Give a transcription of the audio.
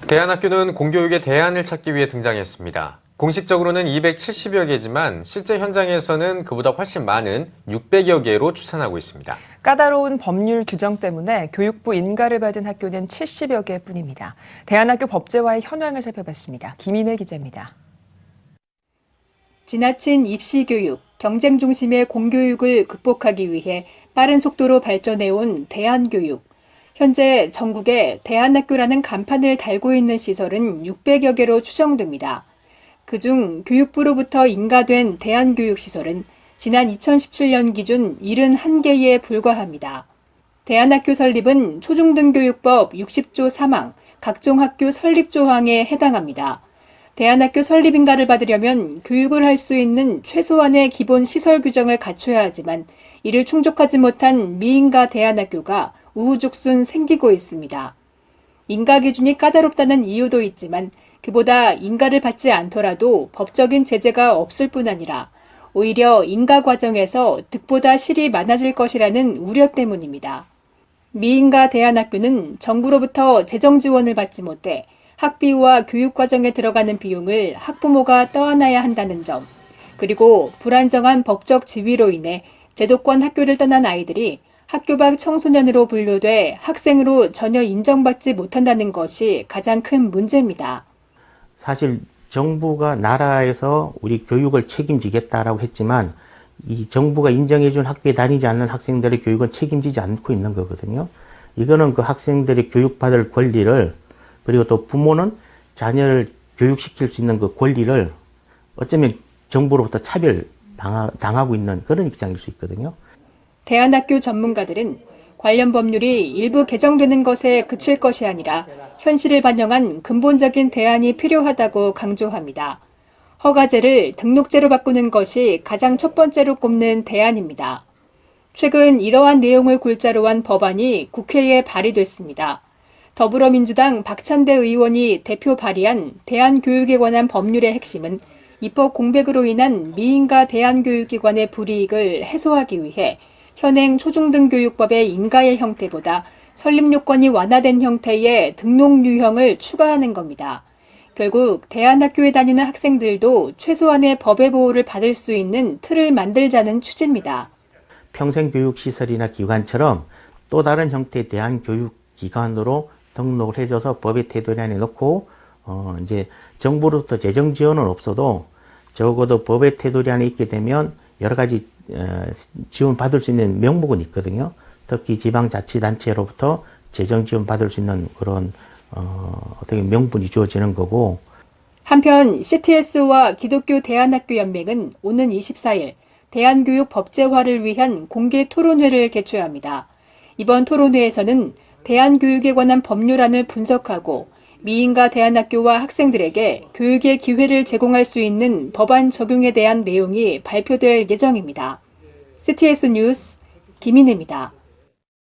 대안학교는 공교육의 대안을 찾기 위해 등장했습니다. 공식적으로는 270여 개지만 실제 현장에서는 그보다 훨씬 많은 600여 개로 추산하고 있습니다. 까다로운 법률 규정 때문에 교육부 인가를 받은 학교는 70여 개뿐입니다. 대안학교 법제화의 현황을 살펴봤습니다. 김인혜 기자입니다. 지나친 입시교육, 경쟁 중심의 공교육을 극복하기 위해 빠른 속도로 발전해온 대안교육. 현재 전국에 대안학교라는 간판을 달고 있는 시설은 600여 개로 추정됩니다. 그중 교육부로부터 인가된 대안교육시설은 지난 2017년 기준 71개에 불과합니다. 대안학교 설립은 초중등교육법 60조 3항, 각종 학교 설립 조항에 해당합니다. 대안학교 설립 인가를 받으려면 교육을 할 수 있는 최소한의 기본 시설 규정을 갖춰야 하지만 이를 충족하지 못한 미인가 대안학교가 우후죽순 생기고 있습니다. 인가 기준이 까다롭다는 이유도 있지만 그보다 인가를 받지 않더라도 법적인 제재가 없을 뿐 아니라 오히려 인가 과정에서 득보다 실이 많아질 것이라는 우려 때문입니다. 미인가 대안학교는 정부로부터 재정 지원을 받지 못해 학비와 교육 과정에 들어가는 비용을 학부모가 떠안아야 한다는 점, 그리고 불안정한 법적 지위로 인해 제도권 학교를 떠난 아이들이 학교 밖 청소년으로 분류돼 학생으로 전혀 인정받지 못한다는 것이 가장 큰 문제입니다. 사실 정부가 나라에서 우리 교육을 책임지겠다라고 했지만 이 정부가 인정해준 학교에 다니지 않는 학생들의 교육은 책임지지 않고 있는 거거든요. 이거는 그 학생들이 교육받을 권리를, 그리고 또 부모는 자녀를 교육시킬 수 있는 그 권리를 어쩌면 정부로부터 차별당하고 있는 그런 입장일 수 있거든요. 대안학교 전문가들은 관련 법률이 일부 개정되는 것에 그칠 것이 아니라 현실을 반영한 근본적인 대안이 필요하다고 강조합니다. 허가제를 등록제로 바꾸는 것이 가장 첫 번째로 꼽는 대안입니다. 최근 이러한 내용을 골자로 한 법안이 국회에 발의됐습니다. 더불어민주당 박찬대 의원이 대표 발의한 대안교육에 관한 법률의 핵심은 입법 공백으로 인한 미인가 대안교육기관의 불이익을 해소하기 위해 현행 초중등교육법의 인가의 형태보다 설립 요건이 완화된 형태의 등록 유형을 추가하는 겁니다. 결국 대안학교에 다니는 학생들도 최소한의 법의 보호를 받을 수 있는 틀을 만들자는 취지입니다. 평생교육시설이나 기관처럼 또 다른 형태의 대안교육기관으로 등록을 해줘서 법의 테두리 안에 넣고 이제 정부로부터 재정 지원은 없어도 적어도 법의 테두리 안에 있게 되면 여러 가지 지원 받을 수 있는 명목은 있거든요. 특히 지방자치단체로부터 재정 지원 받을 수 있는 그런 어떻게 명분이 주어지는 거고. 한편 CTS와 기독교 대안학교 연맹은 오는 24일 대안교육 법제화를 위한 공개 토론회를 개최합니다. 이번 토론회에서는 대안교육에 관한 법률안을 분석하고 미인가 대안학교와 학생들에게 교육의 기회를 제공할 수 있는 법안 적용에 대한 내용이 발표될 예정입니다. CTS 뉴스 김인혜입니다.